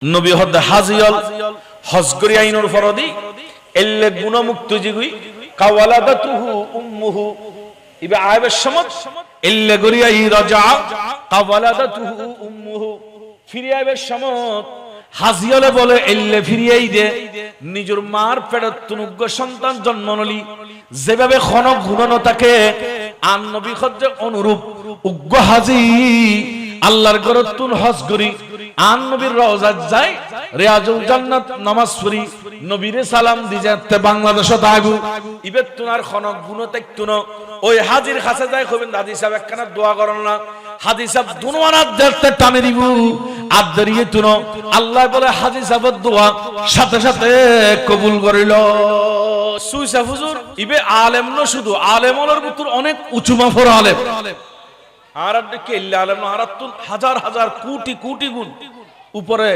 নবী হদ হাজিয়াল হজগরি আইনুর ফরদি এল্লে গুণমুক্ত জিগুই কাওয়ালাদাতুহু উম্মুহু ইবে আয়বের সমত এল্লে গরিয়াই রাজা কাওয়ালাদাতুহু উম্মুহু ফিরে আয়বের সমত হাজিয়ালে বলে এল্লে ফিরিয়াই দে নিজের মার পেটত তুনুগ্য সন্তান জন্ম নলি যেভাবে খনক গুণন তাকে আন নবী হজ্জে অনুরূপ উগ্র হাজি আল্লাহর গরতুন হজ করি আন নবীর রওজা যায় রিয়াজুল জান্নাত নামাজ পড়ি নবীরে সালাম দিজাতে বাংলাদেশত আগু ইবে তুনার খনক গুণ তেকতুন ওই হাজির কাছে যায় কইবেন দাদি সাহেব একখানা দোয়া করন না হাজি সাহেব দুনওয়ানা দেখতে টানে দিব আর দরিয়ে তুন আল্লাহ বলে হাজি সাহেবের দোয়া সাথে সাথে কবুল করিল সুইসা হুজুর ইবে আলেম ন শুধু আলেম হলোর ভিতর অনেক উঁচু মাফর আলেম আর দেখে আলেম আর হাজার হাজার কোটি কোটি গুণ উপরে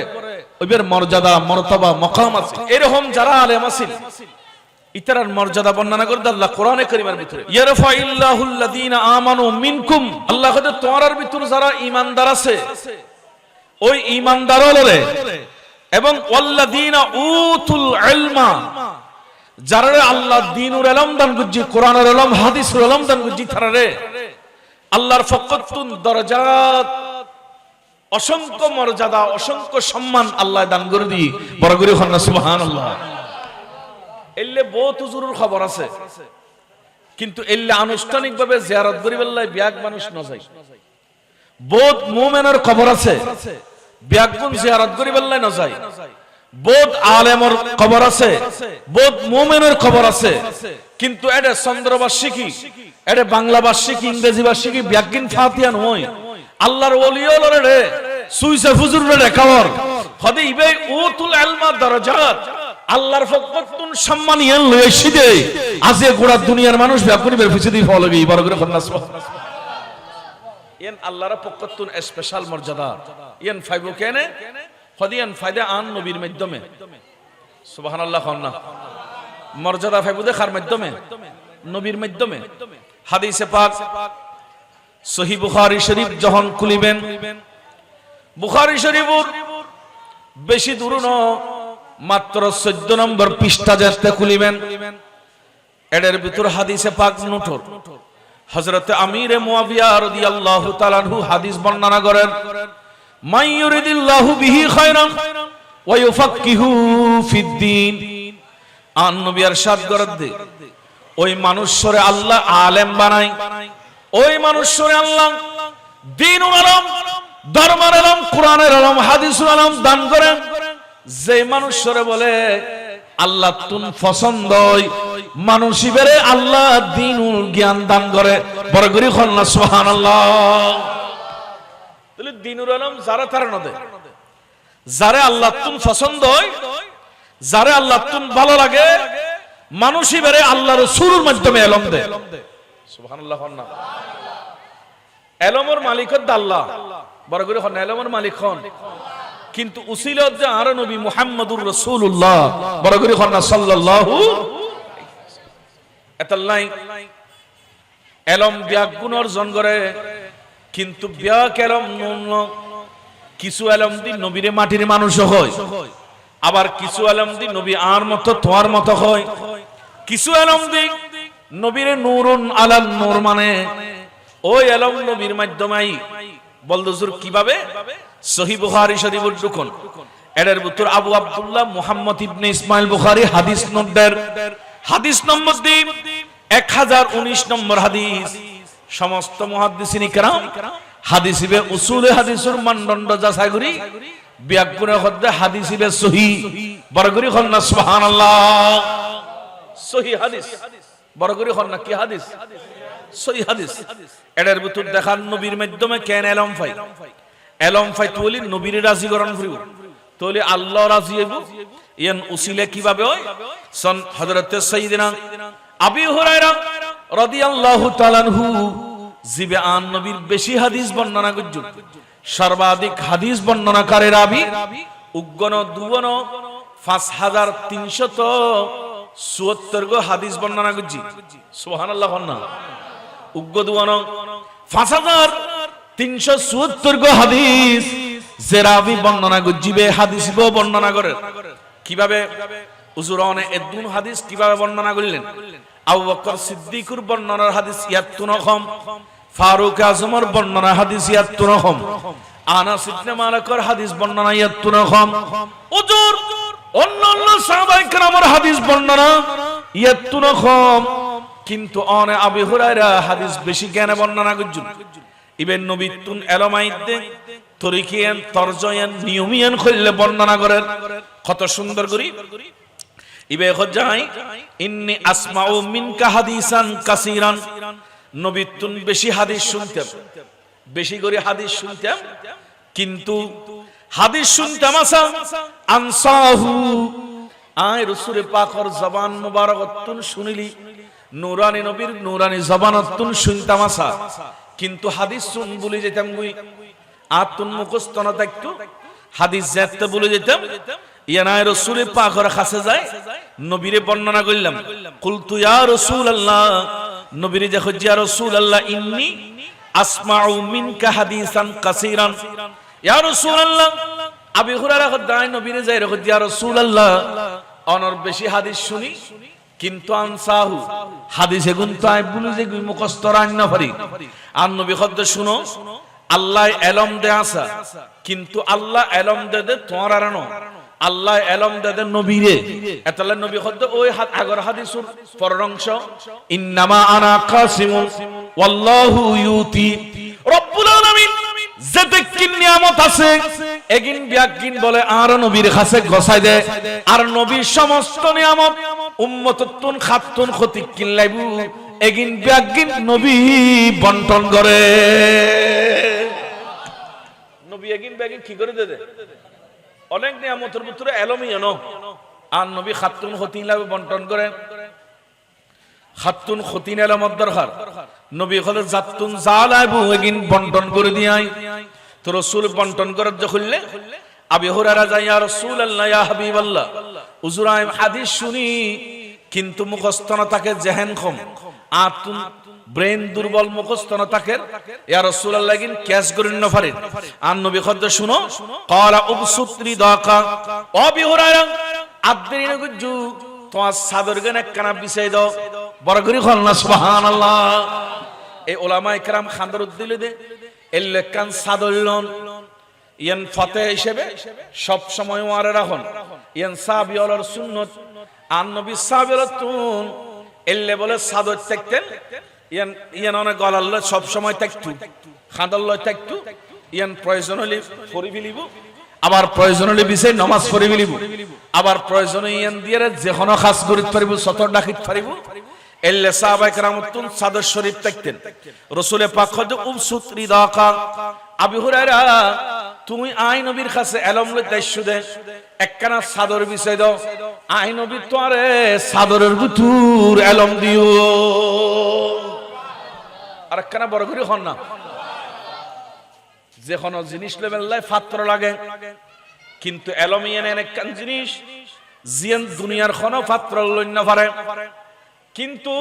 ওইবের মর্যাদা মর্তবা মাকাম আছে এরকম যারা আলেম আছেন ইতারার মর্যাদা বর্ণনা করে আল্লাহ কোরআনে কারীমের ভিতরে ইয়ারফাইল্লাহুল্লাযীনা আমানু মিনকুম আল্লাহ কত তোমার ভিতর যারা ঈমানদার আছে ওই ঈমানদার হলরে এবং ওয়াল্লাযীনা উতুল ইলমা যারা আল্লাহ দ্বীনুল ইলম দান করজি কোরআনের ইলম হাদিসের ইলম দান করজি তারারে আল্লাহর ফকতুন দরজাত অসংখ্য মর্যাদা অসংখ্য সম্মান আল্লাহ দান করে দি বড় করে হন না সুবহানাল্লাহ এল্লে বহুত হুজুরের খবর আছে কিন্তু এল্লে আনুষ্ঠানিকভাবে জিয়ারত করিবেল্লাই বিয়াক মানুষ ন যায় বহুত মুমিনের খবর আছে বিয়াকুন জিয়ারত করিবেল্লাই ন যায় বহুত আলেমর খবর আছে বহুত মুমিনের খবর আছে কিন্তু এটা চন্দ্রবার্ষিকী এটা বাংলাবার্ষিকী ইংরেজিবার্ষিকী বিয়াকিন ফাতিয়া নয় আল্লাহর ওলিয়লরে রে সুইসা হুজুরের রেখাওয়ার হদে ইবে উতুল ইলমা দরজাত আল্লাহর ফকতুন সম্মানিয়ান লইছি দে আজে গোড়া দুনিয়ার মানুষ বিয়াকুনি বের ফিসে দি ফলবি বড় করে খন্না সুবহানাল্লাহ এন আল্লাহর ফকতুন স্পেশাল মর্যাদা এন ফাইবো কেনে হদিয়ান ফায়দা আন নবীর মাধ্যমে সুবহানাল্লাহ খন্না মর্যাদা ফাইবো দেখার মাধ্যমে নবীর মাধ্যমে হাদিসে পাক সহিহ বুখারী শরীফ যখন খুলিবেন বুখারী শরীফের বেশি দূর ন মাত্র 14 নম্বর পৃষ্ঠা যেতে খুলিবেন এর ভিতর হাদিসে পাক নুঠর হযরত আমির মুয়াবিয়া রাদিয়াল্লাহু তাআলা আনহু হাদিস বর্ণনা করেন মান ইউরিদিল্লাহু বিহি খায়রান ওয়া ইউফাক্কিহু ফিদ্দীন আন নবী ইরশাদ করে দে ওই মানুষরে আল্লাহ আলেম বানায় ওই মানুষরে আল্লাহ দ্বীনুল ইলম ধর্মের ইলম কোরআনের ইলম হাদিসের ইলম দান করেন যে মানুষরে বলে আল্লাহ তুন পছন্দ মানুষিবেরে আল্লাহ দ্বীনুল জ্ঞান দান করে বড় করে খন্না সুবহানাল্লাহ তাহলে দ্বীনুল ইলম যারা তারা নদে যারে আল্লাহ তুন পছন্দ হয় যারে আল্লাহ তুন ভালো লাগে মানুষিবেরে আল্লাহ রাসূলের মাধ্যমে ইলম দেয় সুবহানাল্লাহ খন্না ইলমের মালিক আল্লাহ বড় করে খন্না ইলমের মালিক হন কিন্তু উসিলত যে আর নবী মুহাম্মদুর রাসূলুল্লাহ বড় করে খন্না সাল্লাল্লাহু এতাল্লাই ইলম বিয়াক গুণ অর্জন করে কিন্তু বিয়াক ইলম কিছু ইলম দি নবীরে মাটির মানুষ হয় আবার কিছু ইলম দি নবী আর মত তোয়ার মত হয় কিছু ইলম দি নবীরে নূরুন আলান নূর মানে ওই ইলম নবীর মাধ্যমেই বলদুজুর কিভাবে সহিহ বুখারী শরীফের দুখন এর ভিতর আবু আব্দুল্লাহ মুহাম্মদ ইবনে ইসমাইল বুখারী হাদিস নম্বর হাদিস নম্বর 1019 নম্বর হাদিস সমস্ত মুহাদ্দিসিন کرام হাদিসে উসুলে হাদিসের মানদণ্ড যাচাই করি বিয়াকুনে হদ্দে হাদিসে সহিহ বড় করে খন্না সুবহানাল্লাহ সহিহ হাদিস বড় করে খন্না কি হাদিস সহিহ হাদিস এর ভিতর দেখান নবীর মাধ্যমে কেন ইলম ফাই ইলম ফাই তুলি নবীর রাজি করন করিব তোলে আল্লাহ রাজি হইব ইয়ান উসিলে কিভাবে হয় সন হযরত সাইয়্যিদিনা আবু হুরায়রা রাদিয়াল্লাহু তাআলা আনহু জিবে আন নবীর বেশি হাদিস বর্ণনা করছেন সর্বাধিক হাদিস বর্ণনাকারী রাবী উগ্গন দুবন 5374 গো হাদিস বর্ণনা করছি সুবহানাল্লাহ খন্না উগ্গ দুবন 5374 গো হাদিস যে রাবি বর্ণনা গজিবে হাদিস বর্ণনা করে কিভাবে উজুরানে এদুন হাদিস কিভাবে বর্ণনা করলেন আবু বকর সিদ্দিকুর বর্ণনার হাদিস ইয়াতুন রকম ফারুক আজমের বর্ণনা হাদিস ইয়াতুন রকম আনাস ইবনে মালিকের হাদিস বর্ণনা ইয়াতুন রকম হুজুর অন্যান্য সাহাবায়ে কেরামের হাদিস বর্ণনা ইয়াতুন রকম কিন্তু অনে আবু হুরায়রা হাদিস বেশি জ্ঞানে বর্ণনা করছেন ইবেন নবিতুন এলমাইদে তরিকিয়ান তরজয়ান নিয়মিয়ান কইলে বর্ণনা করেন কত সুন্দর করি ইবে হজাই ইন্নী আসমাউ মিনকা হাদিসান কাসীরান নবিতুন বেশি হাদিস শুনতাম বেশি করে হাদিস শুনতাম কিন্তু হাদিস শুনতাম আসা আনসাহু আয় রাসূল পাকের জবান মুবারাকাতুন শুনিলি নূরানি নবীর নূরানি জবানাতুন শুনতাম আসা কিন্তু হাদিস শুন বলে যেতাম গুই আতুন মুখস্থ না থাকতো হাদিস জানতে বলে যেতাম ইয়ানায় রাসূল পাকের কাছে যায় নবীরে বর্ণনা করলাম কুলতু ইয়া রাসূলুল্লাহ নবীরে যখন ইয়া রাসূলুল্লাহ ইন্নী আসমাউ মিনকা হাদিসান কাসীরান ইয়া রাসূলুল্লাহ আবু হুরায়রা খদাই নবীরে যায় রে ইয়া রাসূলুল্লাহ অনর বেশি হাদিস শুনি কিন্তু আনসাহু হাদিসে গুণ তাই বলে যে মুখস্থ রান না পারি আর নবী খদ্দ শুনো আল্লাহ এলম দে আসা কিন্তু আল্লাহ এলম দে তোমার আর না আল্লাহ এলম দে নবীরে এতলা নবী খদ্দ ওই আগর হাদিসুর পরংশ ইন্নামা আনা কাসিমুন ওয়াল্লাহু ইউতি রব্বুল আলামিন যেতে কি নিয়ামত আছে এগিন বিয়াগিন বলে আর নবীর কাছে গছাই দে আর নবীর সমস্ত নিয়ামত উম্মতুন খাতুন খতিক কিনলাইবু এগিন বিয়াগিন নবী বন্টন করে নবী এগিন বিয়াগিন কি করে দে অনেক নিয়ামতের ভিতরে এলমিয়ানো আর নবী খাতুন খতিলাইবু বন্টন করে খাতুন খতিন এলমত দরকার নবী হলে জাতুন জালাইবু এগিন বন্টন করে দিয়াই তো রাসূল বন্টন করার যখলে আবু হুরায়রা যায় ইয়া রাসূলুল্লাহ ইয়া হাবিবাল্লাহ হুজুর আমি হাদিস শুনি কিন্তু মুখস্থ না থাকে জেহেন কম আতুন ব্রেন দুর্বল মুখস্থ না থাকে ইয়া রাসূলুল্লাহ গিন ক্যাশ করেন না পারেন আর নবী খদ্দ শুনো ক্বালা উবসুত্রি দাকা আবু হুরায়রা আদরিন গুজু তোমার সাদর গান একখানা বিছাই দাও বড় করে কল না সুবহানাল্লাহ এই উলামায়ে কেরাম খান্দর দিলে দে এলে কান সাদর লন ইয়ান ফতে হিসেবে সব সময় ওয়ারে রাখুন ইয়ান সাহাবীর সুন্নাত আর নবী সাহাবীরতুন এলে বলে সাদর থাকতেন ইয়ান ইয়ান অনেক গলাল্লা সব সময় থাকতু খান্দল্লা থাকতু ইয়ান প্রয়োজন হলে পড়ি ফেলিব আবার প্রয়োজন হলে বিছে নামাজ পড়ি ফেলিব আবার প্রয়োজন ইয়ান দিয়ে যে কোনো কাজ করিতে পারিব সতর ডাকিতে পারিব এলে সাহাবায়ে কেরামতুন সাদর শরীফ থাকতেন রাসূল পাক খদ উবসুত রিদাকা আবু হুরায়রা তুমি আই নবীর কাছে এলম লইতে শুদে একখানা সাদর বিছাই দাও আই নবী তোরে সাদরের ভিতর এলম দিও আর একখানা বড় করে হন না যে কোনো জিনিস লেবেলাই পাত্র লাগে কিন্তু এলম ইয়ান একখান জিনিস জিয়ান দুনিয়ার কোনো পাত্র লই না পারে কিন্তু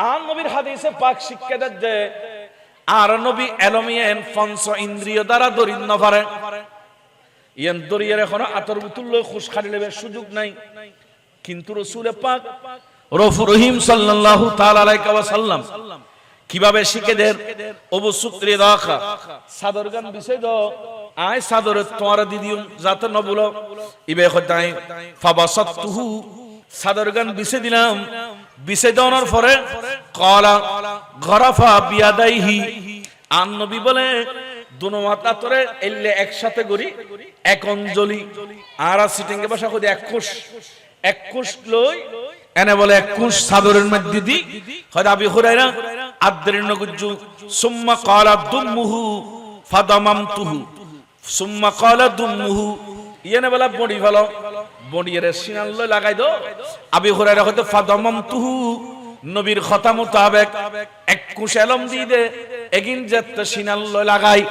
আর নবীর হাদিসে পাক শিক্ষা দেয় আর নবী এলমিয়ান পঞ্চ ইন্দ্রিয় দ্বারা দরিন না পারে ইয়ান দরিয়ার এখন আতর বুতুল খুশ খালি লেবে সুযোগ নাই কিন্তু রাসূল পাক রফুর রহিম সাল্লাল্লাহু তাআলা আলাইহি ওয়া সাল্লাম কিভাবে শিখে দেন অবু সুত্রি রাখা সাদর গান বিছাই দাও আয় সাদর তোমার দিদিম যাতে ন বলো ইবে খদাই ফাবাসাতুহু সাদর গান বিছে দিলাম বিছে দেওয়ার পরে ক্বালা গরাফা বিয়াদাইহি আন নবী বলে দুনো মাথা তোরে এলে একসাথে করি এক অঞ্জলি আর সিটিংয়ে বসা কই এক কোষ লই এনে বলে এক কোষ সাদরের মধ্যে দি কয় আবু হুরায়রা আদরিন গুজু সুম্মা ক্বালা দুমুহু ফাদামামতুহু সুম্মা ক্বালা দুমুহু ইয়েনে বলা বডি ভালো বডির সিনাল লাগাই দাও আবু হুরায়রা কত ফাদামামতুহু নবীর কথা মোতাবেক এক কোষ এলম দি দে এগিন যাতে সিনাল্ল লাগাই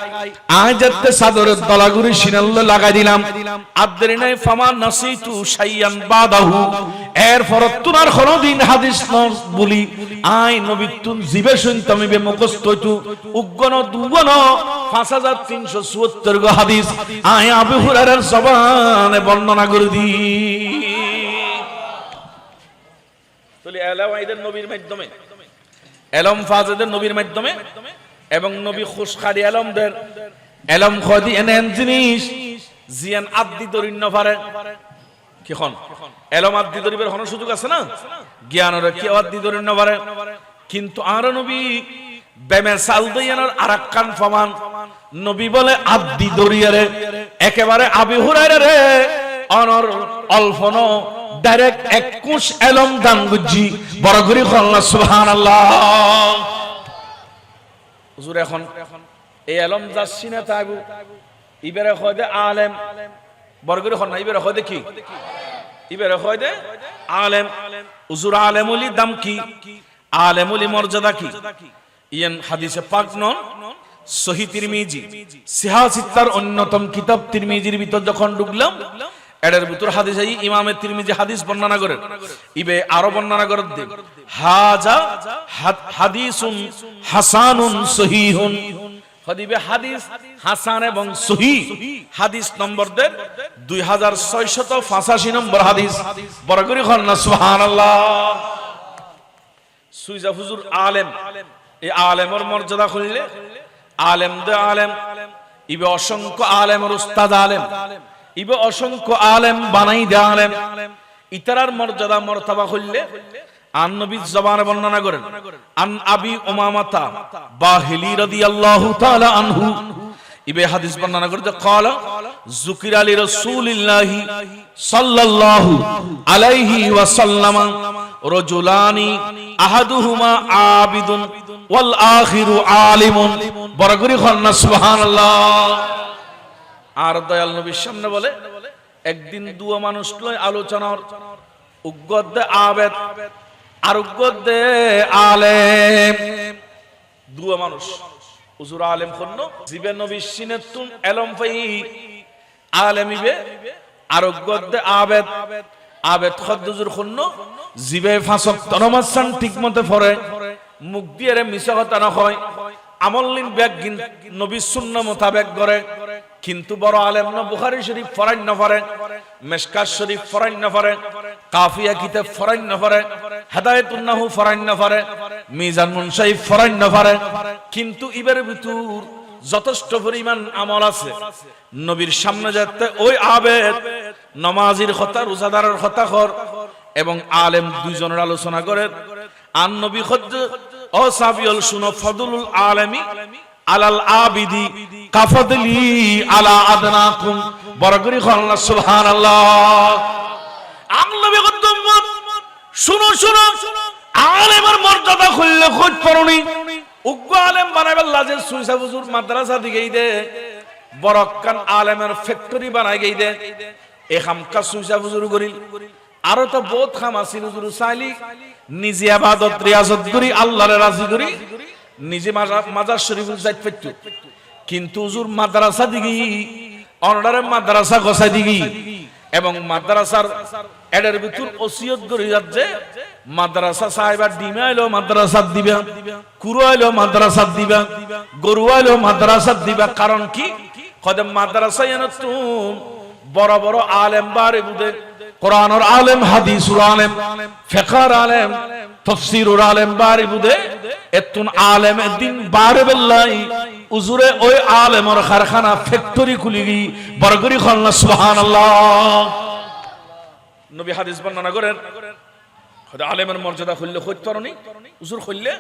আয় যাতে চাদরের দলাগুড়ি সিনাল্ল লাগাই দিলাম আদরি নাই ফামা নাসিতু শাইয়ান বাদাহু এর ফরতুনার কোনদিন হাদিস নস বলি আয় নবী তুন জিবে শুনতাম বে মুখস্থ হইতু উগ্গন দুগন 5374 গো হাদিস আয় আবু হুরায়রার জবানে বর্ণনা করে দি তাহলে এলাওয়াইদের নবীর মাধ্যমে এলম ফাজেদের নবীর মাধ্যমে এবং নবী খুশখারি এলমদের এলম খদি এনেন জিনিস জিয়ান আদি দরিন্ন পারে কিখন এলম আদি দরিবের হন সুযোগ আছে না জ্ঞানের কি আদি দরিন্ন পারে কিন্তু আর নবী বেমে সাল দইয়ানোর আরাক্কান ফমান নবী বলে আদি দরিয়ারে একেবারে আবি হুরায়রা রে অনর অল্পন ডাইরেক্ট 21 এলম দান গুজি বড় করে আল্লাহ সুবহানাল্লাহ হুজুর এখন এই এলম যাচ্ছি না তাইবু ইবেরে কয়দে আলেম বড় করে না ইবেরে কয়দে কি ইবেরে কয়দে আলেম হুজুর আলেমুলি দাম কি আলেমুলি মর্যাদা কি ইয়ান হাদিসে পাক নন সহিহ তিরমিজি সিহাসিত্তার অন্যতম কিতাব তিরমিজির ভিতর যখন ঢুকলাম এর ভিতর হাদিস আই ইমামে তিরমিজি হাদিস বর্ণনা করেন ইবে আরো বর্ণনা করেন দেন হাজা হাদিসুন হাসানুন সহিহুন হদিবে হাদিস হাসান এবং সহিহ হাদিস নম্বর দেন 2685 নম্বর হাদিস বড় করে কর না সুবহানাল্লাহ সুইজা হুজুর আলেম এই আলেমের মর্যাদা কইলে আলেম দে আলেম ইবে অসংখ্য আলেমের উস্তাদ আলেম ইবে অসংখ্য আলেম বানাই দে আলেম ইতারার মর্যাদা মর্তবা কইলে আন নবী জবানে বর্ণনা করেন আন আবি উমামাতা বাহিলি রাদিয়াল্লাহু তাআলা আনহু ইবে হাদিস বর্ণনা করে যে ক্বালা যুকির আলী রাসূলুল্লাহি সাল্লাল্লাহু আলাইহি ওয়াসাল্লাম রাজুলানি আহাদুহুমা আবিদুন ওয়াল আখিরু আলিমুন বড় করে কন্না সুবহানাল্লাহ আর দয়াল নবীর সামনে বলে একদিন দুয়া মানুষ লয় আলোচনার উগ্গদে আবেদ আর উগ্গদে আলেম দুয়া মানুষ হুজুর আলেম খন্ন জিবে নবী সিনেতুন এলম ফাই আলেমিবে আর উগ্গদে আবেদ আবেদ খদ্দুজুর খন্ন জিবে ফাসক তনমাসান ঠিকমতে পড়ে মুখ দিয়ে মিছা কথা না হয় আমলিন ব্যাগিন নবী সুন্নাহ মোতাবেক করে কিন্তু বড় আলেম না বুখারী শরীফ ফরাইন না পারে মিশকাত শরীফ ফরাইন না পারে কাফিয়া কিতাব ফরাইন না পারে হেদায়েতুন নাহু ফরাইন না পারে মিজান মুনসাইফ ফরাইন না পারে কিন্তু ইবের ভিতর যথেষ্ট পরিমাণ আমল আছে নবীর সামনে যেতে ওই আবেদ নামাজির কথা রোজাদারের কথা কর এবং আলেম দুইজনের আলোচনা করে আন নবী খদ্দ ও সাবিউল শুনো ফদলুল আলামি আলাল আবিদি কাফদলি আলা আদনাকুম বরগরি আল্লাহ সুবহানাল্লাহ আন নবী খদ্দ শুনো শুনো আলেমের মর্যাদা খুললে খোঁজ পড়নি উগ্র আলেম বানাইবার লাজে সুইসা হুজুর মাদ্রাসা দিকেই দে বরকান আলেমের ফ্যাক্টরি বানাই গই দে এ খামকা সুইসা হুজুর করিল আরো তো বহুত খাম আছিল হুজুর চাইলি নিজে ইবাদত রিয়াজত করি আল্লাহরে রাজি করি নিজে মাজার শরীফ যাইত পেতো কিন্তু হুজুর মাদ্রাসা দিগি অনারে মাদ্রাসা গোছাই দিগি এবং মাদ্রাসার এডের ভিতর ওসিয়ত করি যাচ্ছে মাদ্রাসা সাহেবা ডিমে আইলো মাদ্রাসা দিবা কুরু আইলো মাদ্রাসা দিবা গরু আইলো মাদ্রাসা দিবা কারণ কি কদম মাদ্রাসা এনতুম বড় বড় আলেম বারে বুদে কোরআনের আলেম হাদিসুল আলেম ফিকহর আলেম তাফসীরুল আলেম বারে বুদে এতুন আলেম দিন বারে বেলাই হুজুরে ওই আলেমের কারখানা ফ্যাক্টরি খুলিগি বরগরি আল্লাহ সুবহানাল্লাহ নবী হাদিস বর্ণনা করেন খোদা আলেমের মর্যাদা খুললে কইতে পারোনি হুজুর খুললে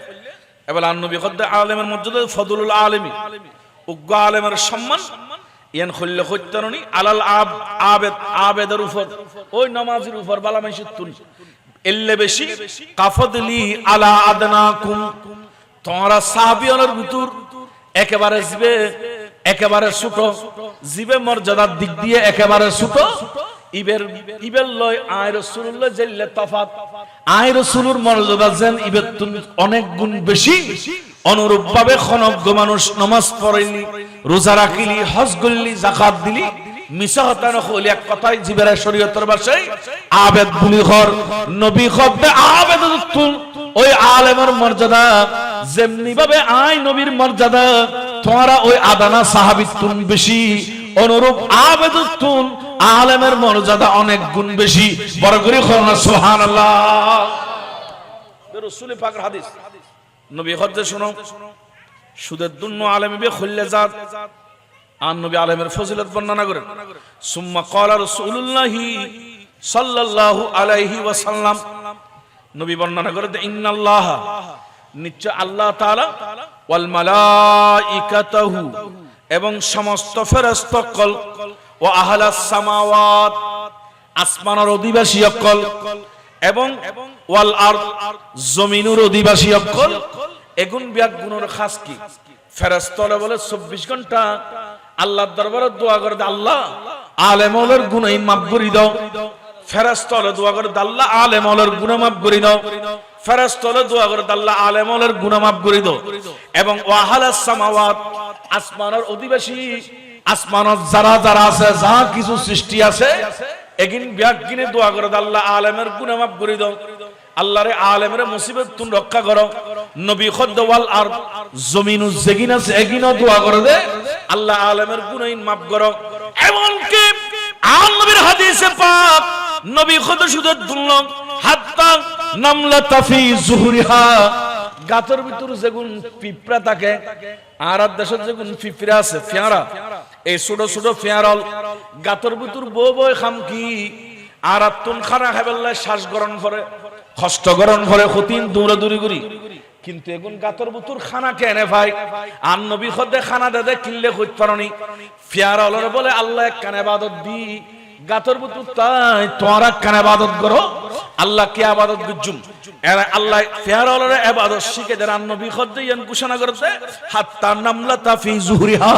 এবার আন নবী খোদা আলেমের মর্যাদা ফদলুল আলেমি উগ্র আলেমের সম্মান ইয়ান খুললে কইতে পারোনি আলাল আবেদ আবেদের উপর ওই নামাজের উপর বালা মাইশুতুন এল্লে বেশি কাফদলি আলা আদনাকুম তোমরা সাহাবীদের ভিতর একেবারে জিবে একেবারে ছোট জিবে মর্যাদার দিক দিয়ে একেবারে ছোট ইবের লয় আয় রাসূলুল্লাহ জিল্লে তফাত আয় রাসূলুর মর্যাদা যেন ইবের অনেক গুণ বেশি অনুরূপ ভাবে খনজ্ঞ মানুষ নামাজ পড়িলি, রোজা রাখিলি, হজ করলি, যাকাত দিলি, মিছা হতা নকলি, এক কথায় জিবের শরীয়তের ভাষায় আবেদ বুলি ঘর নবী শব্দে আবেদ তুল। ওই আলেমের মর্যাদা যেমনি ভাবে আই নবীর মর্যাদা, তোমরা ওই আদানা সাহাবীর তুন বেশি, অনুরূপ আবেদ তুল আলেমের মর্যাদা অনেক গুণ বেশি। বড় করে বলুন সুবহানাল্লাহ। রাসূল পাকের হাদিস, নবী হজ্জে শুনো, সুদের দুন্য আলেম বে খুললে জাত আর নবী আলেমের ফজিলত বর্ণনা করেন। সুম্মা ক্বালা রাসূলুল্লাহ সাল্লাল্লাহু আলাইহি ওয়াসাল্লাম, নবী বর্ণনা করেন ইন্নাল্লাহ, নিশ্চয় আল্লাহ তাআলা, ওয়াল মালাইকাতাহু, এবং সমস্ত ফেরেশতাগণ, ওয়া আহলাস সামাওয়াত, আসমানের অধিবাসী সকল, এবং ওয়াল আরদ, জমিনের অধিবাসী সকল। এগুন বিয়াক গুণের খাস কি? ফেরেশতারা বলে 24 ঘন্টা আল্লাহর দরবারে দোয়া করে, আল্লাহ আলেম ওলার গুনাহ মাফ করে দাও। ফেরেশতারা দোয়া করে, আল্লাহ আলেম ওলার গুনাহ মাফ করে দাও। ফেরেশতারা দোয়া করে, আল্লাহ আলেম ওলার গুনাহ মাফ করে দাও। এবং ওয়া আহলাস সামাওয়াত, আসমানের অধিবাসী, আসমানত যারা যারা আছে, যা কিছু সৃষ্টি আছে, এগিন বিয়াকিনে দোয়া করে, আল্লাহ আলেমের গুনাহ মাফ করে দাও। আল্লাহরে আলেমের মুসিবত তুন রক্ষা করো। নবী খদ্দওয়াল আর জমিনু যেগিন আছে এগিনও দোয়া করে দে, আল্লাহ আলেমের গুনাহ মাফ করো। এমনকি নবীর হাদিসে পাক নবী খদ শুধু দুলম হাত্তা নামলাতা ফি যুহুরিহা, গাতের ভিতর যেগুন পিঁপড়া থাকে, আর দেশের যেগুন পিঁপড়া আছে ফেয়ারা, এই ছোট ছোট ফেয়ারল গাতের ভিতর বউ বই খাম কি আর তুন খানা খাইবেল্লা শ্বাস গ্রহণ করে, কষ্ট গ্রহণ করে, কঠিন দৌড়াদৌড়ি করি, কিন্তু এগুন গাতর বুতুর খানা কেনে ভাই। আর নবী খদ্দে খানা দে কিনলে হইতে পারনি। ফেয়ারলর বলে আল্লাহ এক কানে ইবাদত দি, গাতর বুতুর তাই তোমরা কানে ইবাদত করো, আল্লাহ কি ইবাদত গুজুম। এরা আল্লাহ ফেয়ারলর ইবাদত শিখে দেন। আর নবী খদ্দে ইয়ান ঘোষণা করতে, হাত্তা নামলাতা ফি যুহুরিহা,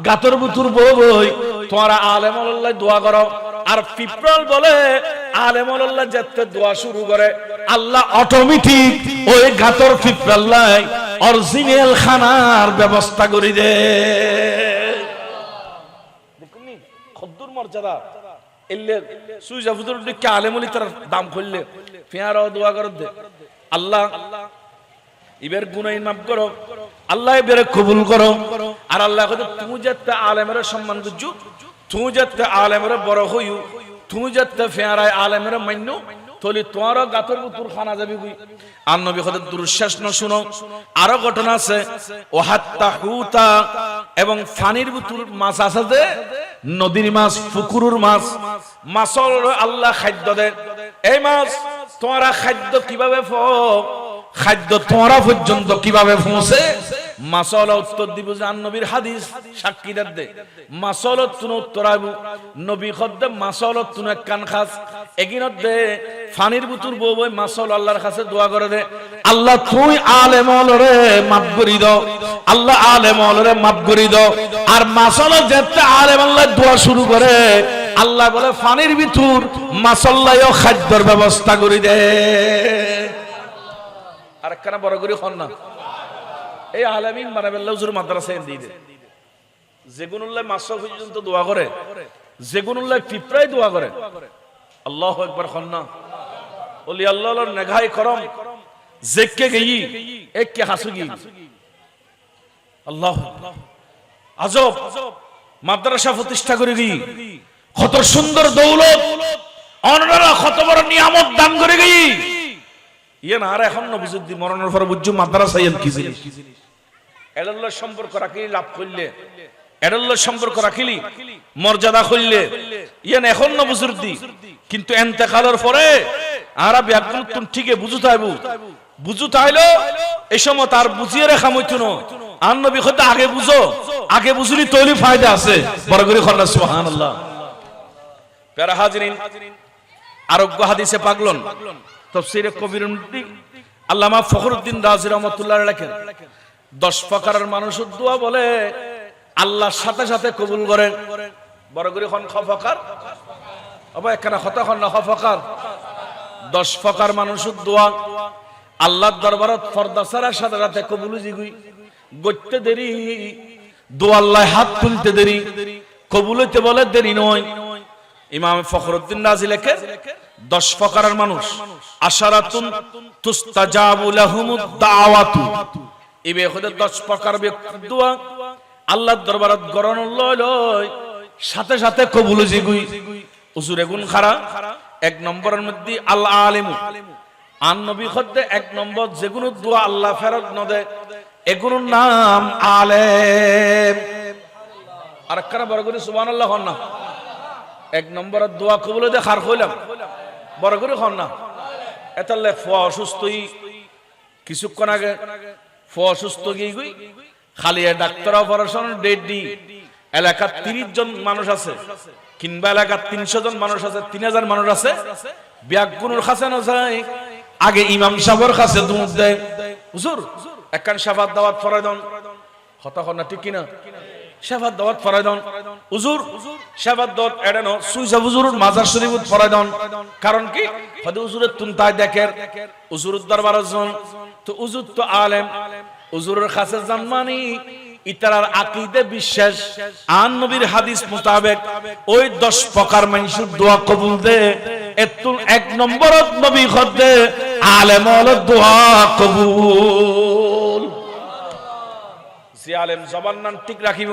গাতর বুতুর বই বই তোমরা আলেম আল্লাহ দোয়া করো। আর পিপল বলে আলেম আল্লাহ যেতে দোয়া শুরু করে, আল্লাহ অটোমেটিক ওই গাতর পিপলাই অরিজিনাল খানার ব্যবস্থা করে দে। দেখুননি খদ্দুর মর্যাদা এলে সুইজা ফুতুর দিকে আলেম ওলি তার দাম খুললে ফিয়ারাও দোয়া করে দে, আল্লাহ ইবের গুনাহ মাফ করো, আল্লাহ ইবের কবুল করো। আর আল্লাহ কইতে তুমি যেতে আলেমের সম্মান দিজু, তুমি যেতে আলেমের বড় হইউ, তুমি যেতে ফেয়ারায় আলেমের মান্য, তলি তোমার গাতর বুতুর খানা যাবি কই। আর নবী খোদা দুরুশ্বাস ন শুনো, আরো ঘটনা আছে, ও হাত্তা হুতা, এবং ফানির বুতুর মাছ আছে যে, নদীর মাছ, পুকুরের মাছ, মাছর আল্লাহ খাদ্য দে। এই মাছ তোমরা খাদ্য কিভাবে খাদ্য তোমরা পর্যন্ত কিভাবে পৌঁছে? মাসল উত্তর দিব যে নবীর হাদিস সাক্ষী দে, মাসল তুন উত্তরাবু নবী খদ্দে মাসল তুন এক কান খাস এগিনত দে ফানির বুতুর বউ বই মাসল আল্লাহর কাছে দোয়া করে দে, আল্লাহ তুই আলেম ওলরে মাফ করি দাও, আল্লাহ আলেম ওলরে মাফ করি দাও। আর মাসল যেতে আলেম আল্লাহ দোয়া শুরু করে, আল্লাহ বলে ফানির ভিতর মাসল্লায়ও খাদ্যর ব্যবস্থা করে দে। আর একখানা বড় করে খন না, এই আলামিন বানাবেল্লাহ হুজুর মাদ্রাসায় দিয়ে দে, যেগুনুল্লাহ মাসল পর্যন্ত দোয়া করে, যেগুনুল্লাহ পিঁপড়াই দোয়া করে। আল্লাহু আকবার খন না, ওলি আল্লাহর নেঘাই করম জেকে গই একে হাসু গই। আল্লাহ আজব মাদ্রাসা প্রতিষ্ঠা করে গই, কত সুন্দর দৌলত অনরা কত বড় নিয়ামত দান করে গই। ইয়ে না আর এখন নবুজুদ্দি মরণের পর বুঝু মাদ্রাসা এল কি জিনিস। এডাল্লাহ সম্পর্ক রাখিলি লাভ করলে, এডাল্লাহ সম্পর্ক রাখিলি মর্যাদা করলে, ইয়ে এখন নবুজুদ্দি, কিন্তু এন্তেকালের পরে আরা ব্যাকরণ তুন ঠিকই বুঝুতে আইবু, বুঝুতে আইলো এই সময় তার বুঝিয়ে রেখা মইতো না। আর নবী কইতে আগে বুঝো, আগে বুঝলি তৈলি ফায়দা আছে। বড় করে খল্লা সুবহানাল্লাহ। প্যারা হাজিরিন, আরোগ্য হাদিসে পাগলন তাফসীরে কবির মধ্যে আল্লামা ফখরুদ্দিন রাজি রাহমাতুল্লাহ লেখেন, 10 প্রকারের মানুষের দোয়া বলে আল্লাহর সাথে সাথে কবুল করেন। বড় করে খন খফকার আবার একখানা কথা খন না খফকার। 10 প্রকার মানুষের দোয়া আল্লাহর দরবারত ফরদা ছাড়া সাথে সাথে কবুল জিগুই। গড়তে দেরি, দোয়াল্লায় হাত তুলতে দেরি, কবুল হইতে বলে দেরি নয়। ইমাম ফখরুদ্দিন রাজি লেখে 10 প্রকারের মানুষ, আশারাতুন তুস্তাজাবু লাহুমুদ দাওয়াতু, ইবে খোদা 10 প্রকার ব্যক্তির দোয়া আল্লাহর দরবারত গরণ লয় সাথে সাথে কবুল হয়ে গুই। হুজুরে গুণ খারা 1 নম্বরের মধ্যে আল আলিমু, আন নবী খদ্দে 1 নম্বর যেগুলো দোয়া আল্লাহ ফেরত নদে এগুলোর নাম আলেম। আর কারা বড় করে সুবহানাল্লাহ হন না। 1 নম্বরের দোয়া কবুল হতে খার কইলাম বড় করে হন না। এতালে ফুয়া অসুস্থই কিছুক্ষণ আগে ফুয়া অসুস্থ গিয়ে গুই খালি ডাক্তার অপারেশন ডেট দি এলাকা 30 জন মানুষ আছে কিংবা এলাকা 300 জন মানুষ আছে, 3000 মানুষ আছে, ব্যাগুনুর কাছে না যায় আগে ইমাম সাহেবের কাছে দুধ দেয়, হুজুর একখান শাফাত দাওয়াত ফরাই দেন, কথা কন না ঠিক কিনা, শাফাত দাওয়াত ফরাই দেন, হুজুর শাফাত দাওয়াত এড়ানো সুইসা হুজুরের মাজার শরীফ ফরাই দেন। কারণ কি হয়তো হুজুরের তুনতায় দেখেন হুজুরের দরবারে যান তো হুজুর তো আলেম, হুজুরের কাছে যান মানে ইতারার আকীদা বিশ্বাস আন নবীর হাদিস মোতাবেক ওই 10 প্রকার মানুষের দোয়া কবুল দে। এতুল 1 নম্বরত নবী খদ্দে আলেমর দোয়া কবুল। যে আলেম জবান নান ঠিক রাখিব,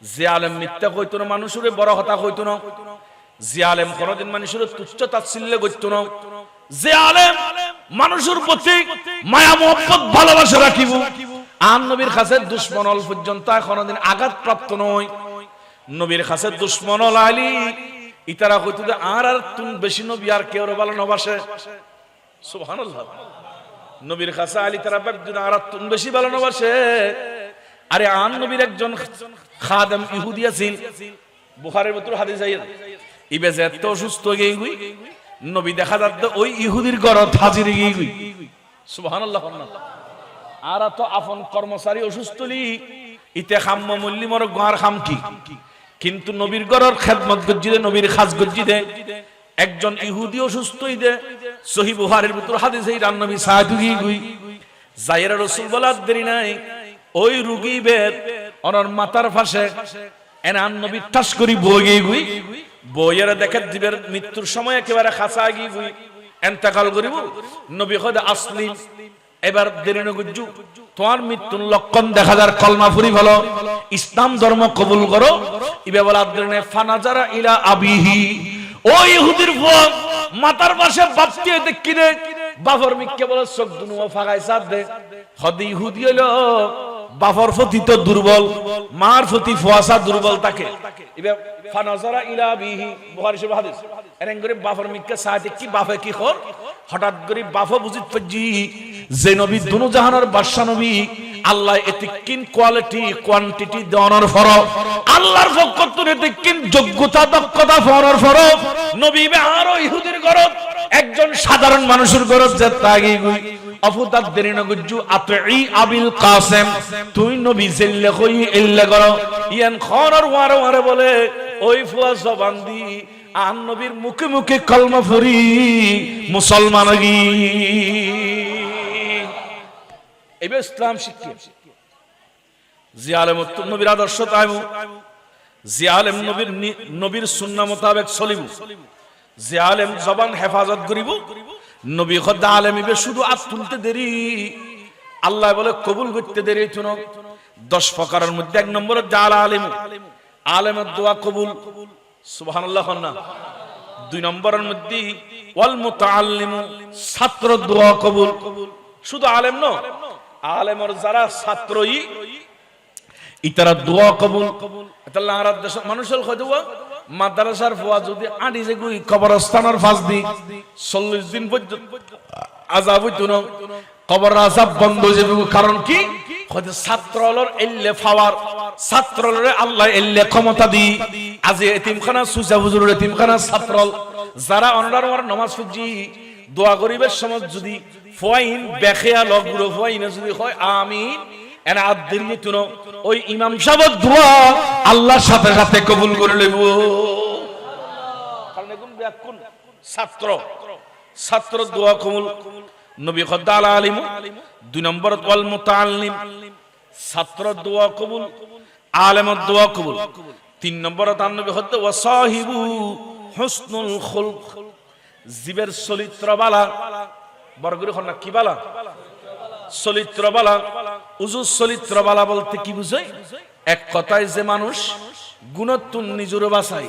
যে আলেম মিথ্যা কইতো না, মানুষের বড় কথা কইতো না, যে আলেম কোনদিন মানুষের তুচ্ছ তাচ্ছিল্য করতো না, যে আলেম মানুষের প্রতি মায়া মোহব্বত ভালোবাসা রাখিব, আন নবীর কাছে দুশমন হল পর্যন্ত কোনদিন আঘাত প্রাপ্ত নয়। নবীর কাছে দুশমন হল আলী ইতারা কইতো যে আর তুন বেশি নবী আর কেউ ভালো নবাসে, সুবহানাল্লাহ। নবীর কাছে আলী তারা ভাবছেন আর তুন বেশি ভালো নবাসে। আরে আন নবীর একজন খাদেম ইহুদি আছেন, বুখারীর ভিতর হাদিস আইছে, ইবে যে এত অসুস্থ গই গুই নবী দেখা যাচ্ছে ওই ইহুদির ঘরত হাজির গই গুই, সুবহানাল্লাহ। আর তো আপন কর্মচারী অসুস্থলি ইতে খাম্ম মল্লি মর গার খাম কি, কিন্তু নবীর ঘরের খেদমত গজ্জিদে নবীর খাস গজ্জিদে একজন ইহুদি অসুস্থ হইদে সহিহ বুখারীর ভিতর হাদিস এই রান নবী সাহায্য গই যায়ের রাসূল বলার দেরি নাই ওই রোগী বেদ ওনার মাথার পাশে এনান নবী ঠাস করি বই গই বইয়ের দেখে দিবের মৃত্যুর সময় একেবারে খাসা গই ইন্তেকাল করিব। নবী কয় আসলিম, এবার দেরি না গুজ্জু, তোমার মৃত্যুর লক্ষণ দেখা যার কলমা ফুরি ভালো ইসলাম ধর্ম কবুল করো। ইবে বলা দেনে ফানাজারা ইলা আবিহি, ওই ইহুদির ফুয়া মাথার পাশে বাপতি দেখি রে বাফর মিককে বলে চোখ দুনো ফাগাই সাদ দে। হদি ইহুদি হলো বাফর প্রতি তো দুর্বল, মার প্রতি ফুয়াসা দুর্বল থাকে। ইবে ফানাজারা ইলা আবিহি বুখারী শরীফ হাদিস এরেন করে বাফর মিককে সাথে কি বাফে কি কর হঠাৎ করে বাফা বুঝিত পাজি যে নবী দুনো জাহানের বাদশা নবী আল্লাহ এতিকিন কোয়ালিটি কোয়ান্টিটি দেওয়ানোর ফরক আল্লাহর পক্ষ থেকে এতিকিন যোগ্যতা দক্ষতা ফরার ফরক নবী আরো ইহুদির ঘরত একজন সাধারণ মানুষের ঘরত যে তাগি গই আফুতাদ দেরিন গুজু আতই আবিল কাসেম, তুই নবী জেল্লে কই ইল্লে করো ইয়ান খনর ওয়ারে ওয়ারে বলে ওই ফুয়া জবান দি আন নবীর মুখে মুখে কলমা ফুরি মুসলমান গি। এবে ইসলাম শিক্ষা যে আলেম নবীর আদর্শ তাইমু, যে আলেম নবীর সুন্নাহ মোতাবেক চলিব, যে আলেম জবান হেফাজত করিব। নবী খোদা আলেম ইবে শুধু আত তুলতে দেরি, আল্লাহ বলে কবুল করতে দেরি। শুনো 10 প্রকারের মধ্যে 1 নম্বর জাল আলেম, আলেমের দোয়া কবুল, সুবহানাল্লাহ না। 2 নম্বরের মধ্যে ওয়াল মুতাআল্লিম, ছাত্র দোয়া কবুল। শুধু আলেম ন, আলেমর যারা ছাত্রই ইতারা দোয়া কবুল। আল্লাহ আর দেশ মানুষের খোদা মাদ্রাসার ফুয়া যদি আডি যে গুই কবরস্থানের ফাঁস দি 40 দিন পর্যন্ত আযাব হইতো না, কবর আযাব বন্ধ হয়ে যাবে। কারণ কি খোদা ছাত্রলর এল্লে ফাওয়ার, ছাত্রলরে আল্লাহ এল্লে ক্ষমতা দি। আজ এতিমখানা সুজা হুজুরের এতিমখানা ছাত্রল যারা অনলার ওয়ার নামাজ পড়জি দোয়া করিবার সময় যদি ফুয়াইন বেখিয়া লগুরো ফুয়াইন যদি হয় আমিন এনা আদির নিতুনো ওই ইমাম সাহেবের দোয়া আল্লাহর সাথে সাথে কবুল করে লইব। কারণ এগুন ব্যাকুন ছাত্র দোয়া কবুল। নবী খোদা আলিম 2 নম্বর ওয়াল মুতাআল্লিম, ছাত্র দোয়া কবুল, আলেমের দোয়া কবুল। 3 নম্বর তার নবী হতে ওয়াসাহিবু হুসনুল খুলক, জীবের চরিত্র বালা। বড় করে না কি বালা? চরিত্র বালা। উজুর চরিত্র বালা বলতে কি বুঝায়? এক কথায় যে মানুষ গুণতুন নিজুর বাসাই,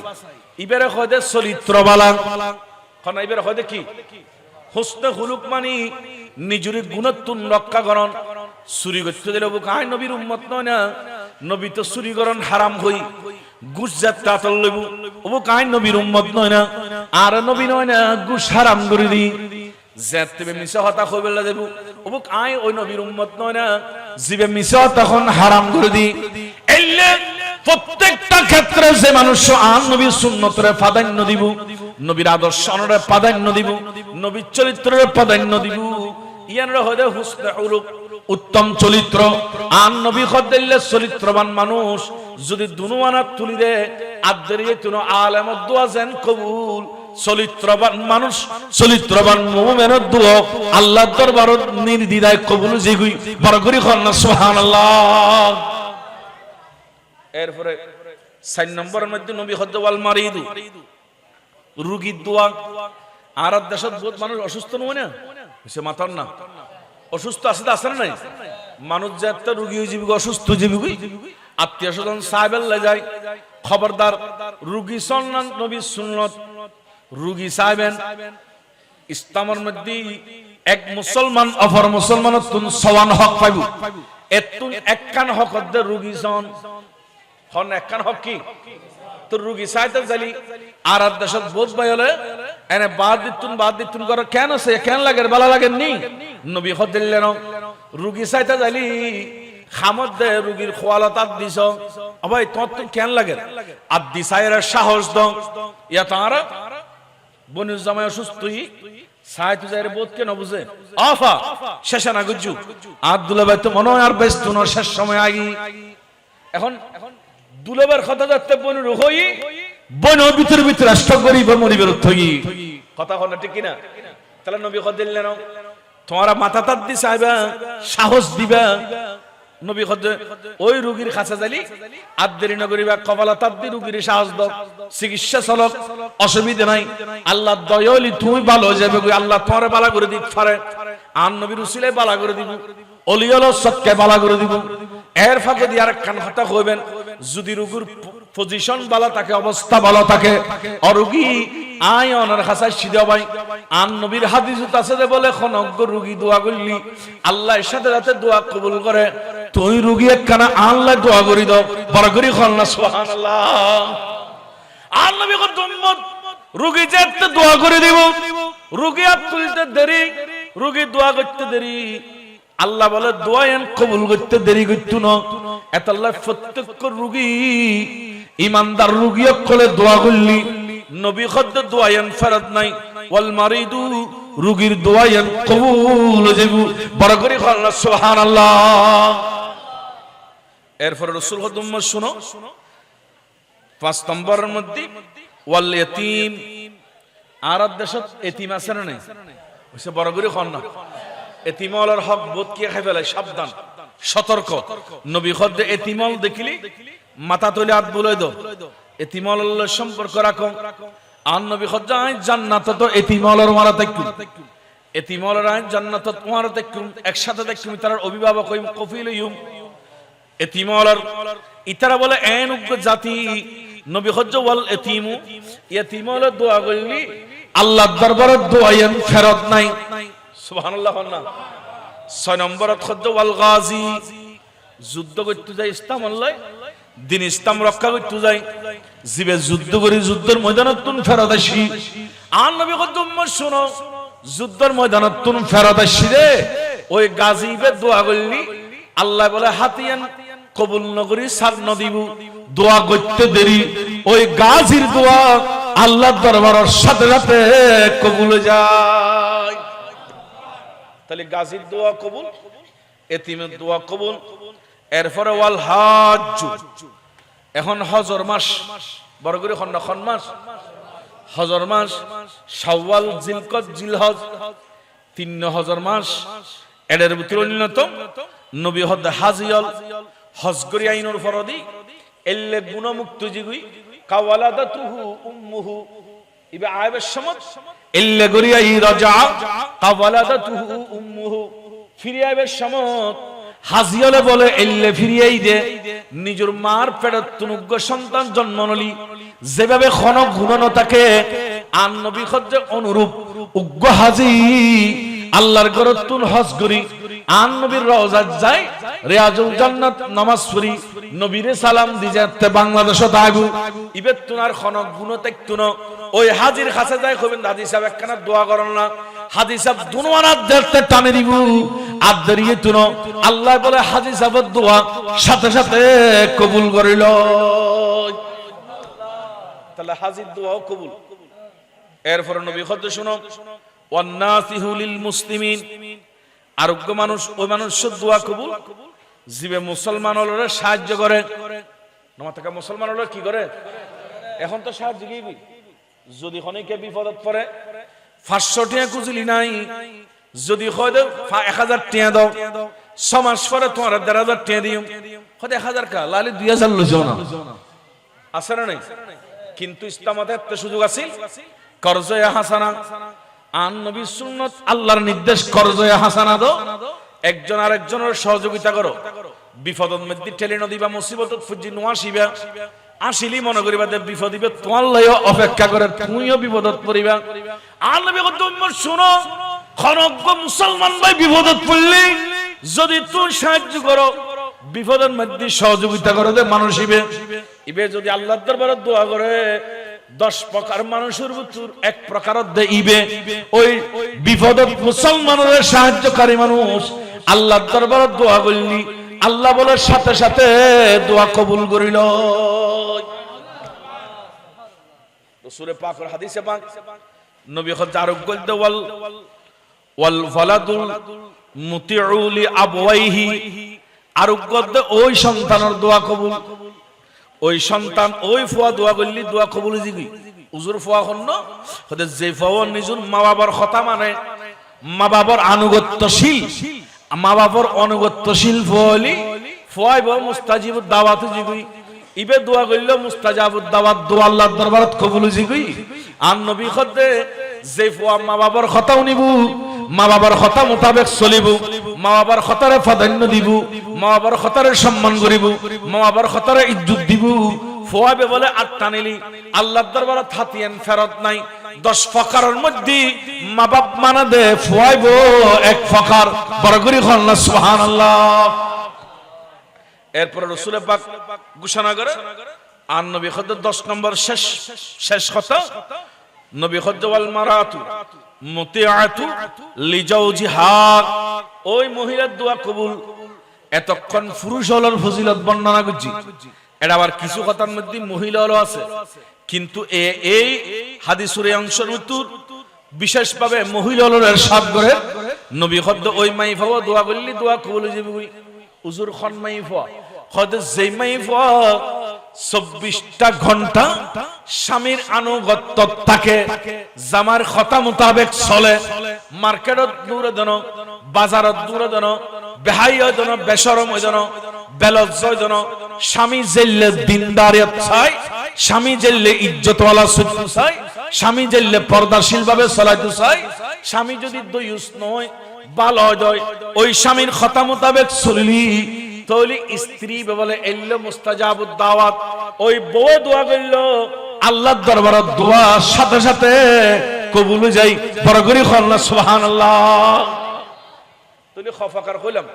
ইবেরে হদে চরিত্র বালা। খনা ইবেরে হদে কি? হুসনে খুলুক মানে নিজুরি গুণতুন রক্ষা করন। চুরি করতে দিলে কায় নবীর উম্মত নয় না, নবী তো চুরি করন হারাম হই। ঘুষ যাত্রা আতল লইব ও কায় নবীর উম্মত নয় না, আর নবী নয় না ঘুষ হারাম করে দি। যেতে মিশা হতা কইবেলা দেব ও কায় ওই নবীর উম্মত নয় না, জিবে মিশা তখন হারাম করে দি। এলে প্রত্যেকটা ক্ষেত্রে যে মানুষ আন নবীর সুন্নতরে প্রাধান্য দিব, নবীর আদর্শরে প্রাধান্য দিব, নবীর চরিত্রের প্রাধান্য দিব। ইয়ানরা হদে হুসনে খুলুক, উত্তম চরিত্র। আন নবী খদ্দিল্লে চরিত্রবান মানুষ যদি দুনুয়ানাত তুলি দে আদরিয়ে তুনো আলেমত দোয়া যেন কবুল। চরিত্রবান মানুষ, চরিত্রবান মুমিনের দোয়া আল্লাহর দরবারত নির্দ্বিধায় কবুল জিগুই। বড় করে কন্না সুবহানাল্লাহ। এরপরে 4 নম্বরের মধ্যে নবী হদ্দ ওয়াল মারিদু, রোগীর দোয়া। আর দেশত বহুত মানুষ অসুস্থ নয় না, সে মাথার না অসুস্থ আছে আছে না নাই? মানুষ যে একটা রোগী হয়ে যাবি, অসুস্থ যাবি, আত্মীয় স্বজন সাহেবেল্লা যায়, খবরদার রোগী সন্ন্যান নবীর সুন্নত। রোগী সাহেবেন ইসলামের মধ্যে এক মুসলমান অপর মুসলমানের তুন সওয়ান হক পাইব। এতুন একখান হক দে রোগী সন হন, একখান হক কি তোর রোগী সাহেব জালি। আর দেশত বোধ ভাই হলে এনে বাদ দিতুন করে কেন আছে, কেন লাগে ভালো লাগেন নি? নবী হদিল্লেন রোগী সাহেব জালি খামত দে রোগীর খোয়ালত আদ দিছ ভাই তোর তো কেন লাগে আদি সাহের সাহস দ। ইয়া তারা বনুর জামাই অসুস্থই সাহেব তুজাইরে বোধ কেন বুঝে আফা শেষে না গুজ্জু আব্দুল্লাহ ভাই তো মনে হয় আর বেশ তুনো শেষ সময় আগি। এখন দুলাবার কথা যাতে বনুর হই বনো ভিতর ভিতর রাষ্ট্র গরিব মরিবের থই কথা হল ঠিক কিনা? তাহলে নবী কদিল্লেন তোমারা মাথা তাত দি সাহেবা সাহস দিবা। নবী কদ ওই রোগীর কাছে যালি আদরি নগরিবা কপালা তাত দি রোগীর সাহস দাও, চিকিৎসা চলক, অসুবিধা নাই। আল্লাহ দয়ালি তুমি ভালো হয়ে যাবে, আল্লাহ তোমারে বালা করে দিতে পারে। আর নবীর উসিলে বালা করে দিব, অলিয়ল সৎকে বালা করে দিব। এর ফাঁকে দিয়ে আরেকখান কথা কইবেন, যদি রোগীর পজিশন ভালো থাকে, অবস্থা ভালো থাকে, অরোগী আয় অনার কাছে সিধা ভাই আন নবীর হাদিসত আছে যে বলে খনজ্ঞ রোগী দোয়া করলি আল্লাহ এর সাথে সাথে দোয়া কবুল করে। তুই রোগী একখানা আল্লাহ দোয়া করি দাও, বড় করি খন্না সুবহানাল্লাহ। আর নবী কত উম্মত রোগী যেতে দোয়া করে দিব, রোগী আপ তুলতে দেরি, রোগী দোয়া করতে দেরি। আল্লাহ বলে দোয়ায়েন কবুল করতে দেরি করতো না। এত আল্লাহ প্রত্যেক রোগী ইমানদার রোগী কলে দোয়া করলি নবী খদ্দ দোয়ায়েন ফেরত নাই। ওয়াল মারিদু রোগীর দোয়ায়েন কবুল যাইবু, বড় করে আল্লাহ সুবহানাল্লাহ। এরপর রাসূল খদ্দম শুনো 5 নম্বরের মধ্যে ওয়াল ইয়াতীম। আর দেশত এতিম আছে না নাই? ওইসে বড় করে খন্না এতিমলের হক বোধ কি খাই ফেলে, সাবধান সতর্ক। নবী খদ্দে এতিমল দেখিলি মাথা তুলে হাত বুলাই দাও, এতিমলের সম্পর্ক রাখো। আর নবী খদ্দে আই জান্নাত তো এতিমলের মারা তাকুম, এতিমলের আই জান্নাত তোমার তাকুম, একসাথে তাকুম। তার অভিভাবক হইম কফিল হইম এতিমলের। ইতারা বলে এন উগ্র জাতি নবী খদ্দে ওয়াল এতিমু, এতিমলের দোয়া করলি আল্লাহর দরবারে দোয়ায়েন ফেরত নাই। সুবহানাল্লাহ। 6 নম্বরত খদ্দ ওয়াল গাজী, যুদ্ধ করতে যায় ইসলাম আল্লাহ দিন ইসলাম রক্ষা করতে যায়, জীবে যুদ্ধ করি যুদ্ধের ময়দানত তুন ফেরত আসি। আর নবী কত উম্মত শুনো যুদ্ধের ময়দানত তুন ফেরত আসি রে ওই গাজীবে দোয়া করলি আল্লাহ বলে হাতিয়ান কবুল নগরী সার নদিবু। দোয়া করতে দেরি ওই গাজীর দোয়া আল্লাহর দরবারের সাথে সাথে কবুল যায়। তাহলে গাজীর দোয়া কবুল, এতিমের দোয়া কবুল। এরপরে ওয়াল হজ, এখন হজর মাস, বড় করে খন মাস হজর মাস, শাওয়াল জিলকদ জিলহজ 3 হজর মাস। এর ভিতরে অন্যতম নবী হদ হাজিয়ল হজ করি আইনুর ফরদি এল্লে গুণমুক্ত জিগুই কাওয়ালাদাতুহু উম্মুহু ইবে আয়েবের সমত এল্লে গরিয়া ই রাজা কাওয়ালাদাতুহু উম্মুহু ফিরে আয়েবের সমত হাজিয়লে বলে এল্লে ফিরিয়েই দে নিজের মার পেটের তুনুগ্য সন্তান জন্ম নলি যেভাবে ক্ষণ ঘুরানো থাকে আর নবী হজ্জে অনুরূপ উগ্র হাজি আল্লাহর গরতুন হজ করি আন নবীর রওজাত যাই রিয়াজুল জান্নাত নামাজ পড়ি নবীরে সালাম দি যেতে বাংলাদেশত আগু ইবে তুনার খনক গুণ তেকতুন ওই হাজির কাছে যাই কইবেন হাজি সাহেব একখানা দোয়া করেন না হাজি সাহেব দুনওয়ানাত দেখতে টানে দিব আর দরিয়ে তুন আল্লাহ বলে হাজি সাহেবের দোয়া সাথে সাথে কবুল করিল তাহলে হাজির দোয়াও কবুল এরপর নবী হজ্জ শুনো ওয়ান্নাসিহু লিল মুসলিমিন আরোগ্য মানুষ ওই মানুষের দোয়া কবুল জিবে মুসলমান হলে সাহায্য করে নমাতাকা মুসলমান হলে কি করে এখন তো সাহায্য কি যদি অনেকে বিপদত পড়ে 500 টাকা কুজিলি নাই যদি হয় দাও 1000 টাকা দাও 6 মাস পরে তোমার 1000 টাকা দিও হয় 1000 কা লালি 2000 লইছো না আছে না নাই কিন্তু ইসলামতে একটা সুযোগ আছে করজে হাসানা আন নবী সুন্নাত আল্লাহর নির্দেশ করজে হাসানা দাও একজন আরেকজনের সহযোগিতা করো বিপদত মধ্যে ঠেলে নদী বা মুসিবতত ফুজি নোয়াসিবা আসিলি মনে করিবা যে বিপদ দিবে তোমার লইও অপেক্ষা করে তুমিও বিপদত পড়িবা আর নবী কত শুনো খনজ্ঞ মুসলমান ভাই বিপদত পড়লি যদি তুই সাহায্য করো বিপদের মধ্যে সহযোগিতা করো যে মানুষ ইবে যদি আল্লাহর দরবারে দোয়া করে 10 প্রকার মানুষের ভিতর এক প্রকার ইবে ওই বিপদত মুসলমানের সাহায্যকারী মানুষ আল্লাহর দরবারে দোয়া করলি আল্লাহ বলে সাথে সাথে দোয়া কবুল করিল রাসূলের পাকের হাদিসে পাক নবী হযরত আরোগ্য দেওয়াল ওয়াল ফালাদুল মুতিউ লি আবওয়াইহি আরোগ্য ওই সন্তানের দোয়া কবুল ওই সন্তান ওই ফুয়া দোয়া করলি দোয়া কবুল জিগি উজুর ফুয়া হন্ন হতে যে ফুয়া নিজুর মা বাবার কথা মানে মা বাবার আনুগত্যশীল মা বাবার অনুগত্যশীল ফুয়ালি ফুয়াইব মুস্তাজিবুদ দাওয়াত জিগি ইবে দোয়া করল মুস্তাজাবুদ দাওয়াত দোয়া আল্লাহর দরবারত কবুল জিগি আর নবী খদে যে ফুয়া মা বাবার কথাও নিবু মা বাবার কথা মোতাবেক চলিব মা বাবার কথারে প্রাধান্য দিব মা বাবার কথারে সম্মান করিব মা বাবার কথারে ইজ্জত দিব ফুয়াবে বলে আটটানিলি আল্লাহর দরবারে হাতিয়ান ফেরত নাই 10 ফকারের মধ্যে মা বাপ মানা দে ফুয়াইব এক ফকার বড় করি আল্লাহ সুবহানাল্লাহ এরপর রাসূল পাক ঘোষণা করে আর নবী খদে 10 নম্বর শেষ কথা নবী খদে ওয়াল মারাতু মুতিআতু লিজাওজিহা ওই মহিলার দোয়া কবুল এতক্ষণ পুরুষ হলোর ফজিলত বর্ণনা করছি এটা আবার কিছু কথার মধ্যে মহিলা হলো আছে কিন্তু এই হাদিসের অংশের উত্তর বিশেষভাবে মহিলা হলোর ইরশাদ করে নবী খদ্দ ওই মাইফা দোয়া করলি দোয়া কবুল হয়ে যাবে হুজুর খন মাইফা খদ্দ যেই মাইফা 24টা ঘন্টা স্বামীর আনুগত্য থাকে জামার কথা মোতাবেক চলে মার্কেটত দূরে দেন বাজারত দূরে দেন বেহাই হয় দেন বেশরম হয় দেন বেলজ্জ হয় দেন স্বামী জেললে দিনদারিয়ত চাই স্বামী জেললে ইজ্জতওয়ালা চলতে চাই স্বামী জেললে পর্দাশীল ভাবে চলাইতে চাই স্বামী যদি দয়ুস নয় ভালো হয় ওই স্বামীর কথা মোতাবেক চললি তাহলে স্ত্রী বলে এল্লো মুস্তাজাবুদ দাওয়াত ওই বউ দোয়া করল আল্লাহর দরবারে দোয়া সাথে সাথে কবুল হয়ে যায় বড় করে আল্লাহ সুবহানাল্লাহ তাহলে খফাকার কইলাম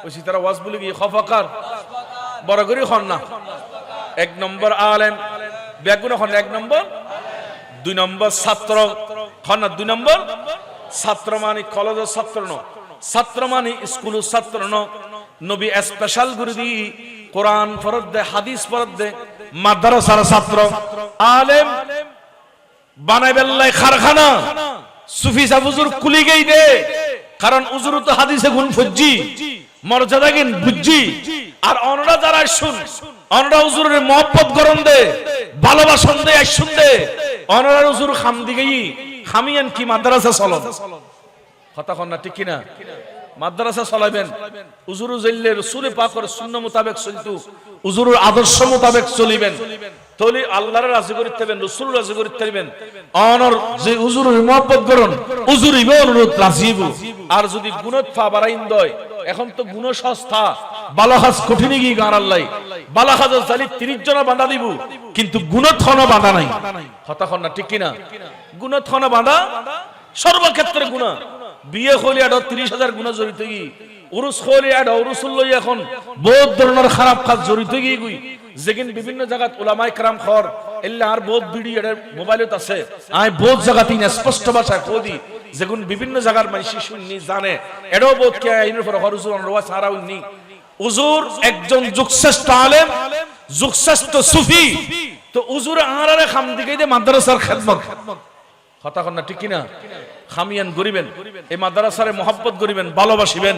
ওই তারা ওয়াজ বলে কি খফাকার বড় করে না 1 নম্বর আলেম বেগুন হন 1 নম্বর 2 নম্বর ছাত্র হন 2 নম্বর ছাত্র মানে কলেজের ছাত্র ন ছাত্র মানে স্কুলের ছাত্র ন নবী স্পেশাল গুরু দি কোরআন ফরজ দে হাদিস ফরজ দে মাদ্রাসার ছাত্র আলেম বানাইবেল্লাই কারখানা সুফি সাহেব হুজুর কুলি গই দে কারণ হুজুর তো হাদিসে গুণ ফুজি মর্যাদা গিন বুঝি আর অনরা যারা শুন অনরা হুজুরের মহব্বত করন দে ভালোবাসন দে শুন দে অনরা হুজুর খাম দিগেই খামিয়ান কি মাদ্রাসা চলন কথা কন না ঠিক কি না মাদ্রাসা চালাবেন হুজুর জেলে রাসূল পাকের সুন্নাহ মোতাবেক চলতু হুজুরের আদর্শ মোতাবেক চলিবেন তাহলে আল্লাহর রাজি করতে পারবেন রাসূল রাজি করতে পারবেন অনর যে হুজুরের মহব্বত করুন হুজুর ইবে অনুরোধ রাজিব আর যদি গুণত ফা বারাইন দয় এখন তো গুণ সস্তা বালাহাজ কঠিন কি গার আল্লাহ বালাহাজ জালি 30 জন বাঁধা দিব কিন্তু গুণত হনা বাঁধা নাই কথা কন না ঠিক কি না গুণত হনা বাঁধা সর্বক্ষেত্রে গুনাহ বিয়ে হলে আড় 30,000 গুনাহ জড়িত গই উরুস হলে আড় উরুসুল লই এখন বহুত ধরনের খারাপ কাজ জড়িত গই যেগিন বিভিন্ন জায়গাত উলামায়ে کرام খর এল্লা আর বহুত ভিডিও এর মোবাইলত আছে আই বহুত জায়গাতে স্পষ্ট ভাষায় কোদি যেগুন বিভিন্ন জায়গার মানুষ শুননি জানে এডও বহুত কে আইনের পর হরুজুর রওয়া সারা উনি হুজুর একজন যুগশ্রেষ্ঠ আলেম যুগশ্রেষ্ঠ সুফি তো হুজুর আরারে খাম দিকে দে মাদ্রাসার খিদমত কথা কন না ঠিক কি না খামিয়ান গরিবেন এই মাদ্রাসারে মহব্বত করিবেন ভালোবাসিবেন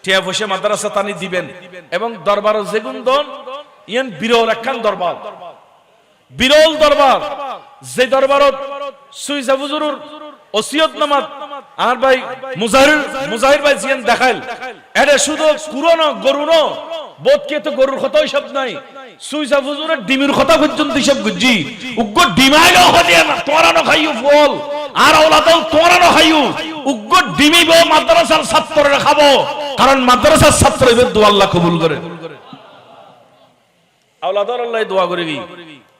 টিয়া বসে মাদ্রাসা তানি দিবেন এবং দরবার যেগুন দন ইয়ান বিরল একখান দরবার বিরল দরবার যে দরবারত সুইজা হুজুরের ওসিয়ত নামাত আর ভাই মুজাহির ভাই জিয়ান দেখাইল এটা শুধু কুরনো গরুনো বোধকে তো গরুর কথা হিসাব নাই সুইজা হুজুরের ডিমের কথা পর্যন্ত হিসাব গুজি উগ্র ডিমাইলো হদিয়া না তোরানো খাইও ফল আর আওলাদল তোরানো খাইও উগ্র ডিমিব মাদ্রাসার ছাত্ররা খাবো কারণ মাদ্রাসার ছাত্র এবে দোয়া আল্লাহ কবুল করে আওলাদল আল্লাহ দোয়া করে গই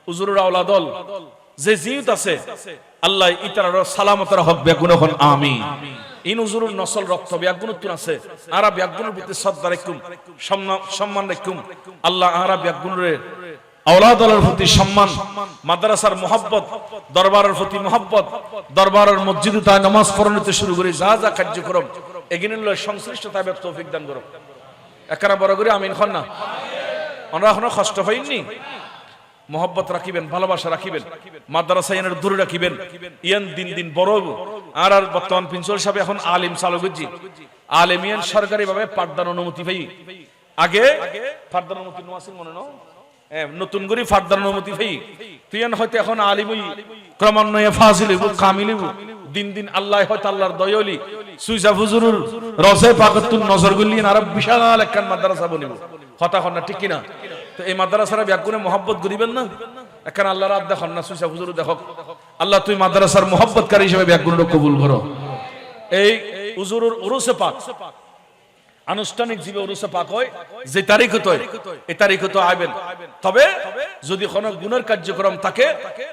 হুজুরের আওলাদল যে জিয়ত আছে আল্লাহ ইতার সালামতের হক বেগুন হন আমিন ইন হুজুরের নসল রক্ত বেগুনতুন আছে আরা বেগুনের প্রতি শ্রদ্ধা রাখুম সম্মান রাখুম আল্লাহ আরা বেগুনের আওলাদলের প্রতি সম্মান মাদ্রাসার মহব্বত দরবারের প্রতি মহব্বত দরবারের মসজিদে তা নামাজ পড়াতে শুরু করে যা যা কার্যক্রম এগিনের লয় সংশ্লিষ্টতা ব্যক্ত তৌফিক দান করুন একরা বড় করে আমিন খান না আমরা এখনো কষ্ট পাইনি মহব্বত রাখিবেন ভালোবাসা রাখিবেন মাদ্রাসা এর দূরে রাখিবেন ইয়ান দিন দিন বড় আর আর বর্তমান প্রিন্সিপাল সাহেব এখন আলিম চালু করছি আলেমিয়ান সরকারি ভাবে পাঠদান অনুমতি পাই আগে পাঠদান অনুমতি নোয়াছিল মনে নাও নতুন করে পাঠদান অনুমতি পাই তুই হয়তো এখন আলিমই ক্রমান্বয়ে ফাজিল হইব কামিল হইব দিন দিন আল্লাহ হয়তো আল্লাহর দয়ালি সুইজা হুজুরের রসে পাকতুন নজর গুলিয়ে আর বিশাল একখান মাদ্রাসা বনিব কথা কন না ঠিক কি না তো এই মাদ্রাসার ব্যাকুনে মহব্বত করিবেন না এখন আল্লাহ রাত দেখুন না সুইসা হুজুর দেখো আল্লাহ তুই মাদ্রাসার মহব্বতকারী হিসেবে ব্যাকুণ্ড কবুল করো এই হুজুরের উরুসে পাক আনুষ্ঠানিক জীবে উরুসে পাক হয় যে তারিখ হয় এই তারিখ তো আইবেন তবে যদি কোনো গুনার কার্যক্রম থাকে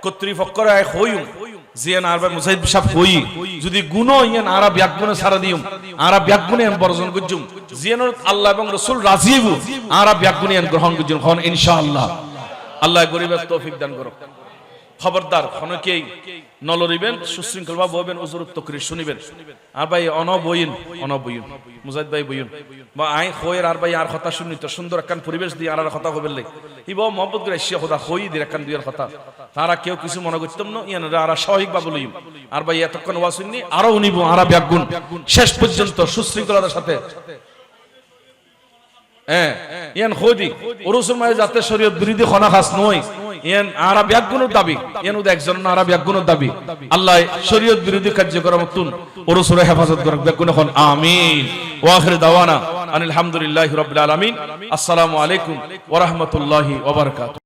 কর্তৃপক্ষরা হইম জিয়ান আরবা মুজাহিদ সাহেব হই যদি গুণ ইয়ান আরা ব্যাগুনে সারা দিউম আরা ব্যাগুনে বর্জন করজুম জিয়ান আল্লাহ এবং রাসূল রাজিব আরা ব্যাগুনে গ্রহণ করজুম খন ইনশাআল্লাহ আল্লাহ গরিবের তৌফিক দান করুক খবরদার অনেকেই নলরিবেন সুশৃঙ্খল ভাবে বলবেন হুজুর তকরির শুনিবেন আর ভাই অনবইন মুজাহিদ ভাই বইন বা আই খয়ের আর ভাই আর কথা শুনি তো সুন্দর একখান পরিবেশ দিয়ে আর কথা হবেন লাই ইব মোহাম্মদ করে এসে খোদা হই দিয়ে একখান দুইয়ের কথা তারা কেউ কিছু মনে করতাম না ইয়ান আর স্বাভাবিক ভাবে লইম আর ভাই এতক্ষণ ওয়াজ শুননি আরো উনিব আরা ব্যাগুন শেষ পর্যন্ত সুশৃঙ্খলতার সাথে ইয়ান খোদি ওরসুল মাঝে যাতে শরীয়ত বিরোধী খনা খাস নয় ইয়ান আরা ব্যাগুনের দাবি ইয়ান উদ একজন আরা ব্যাগুনের দাবি আল্লাহ শরীয়ত বিরোধী কার্যক্রম তুন ওরসুলের হেফাজত করুক ব্যাগুন এখন আমিন ওয়া আখির দাওয়ানা আলহামদুলিল্লাহি রাব্বিল আলামিন আসসালামু আলাইকুম ওয়া রাহমাতুল্লাহি ওয়া বারাকাতুহু।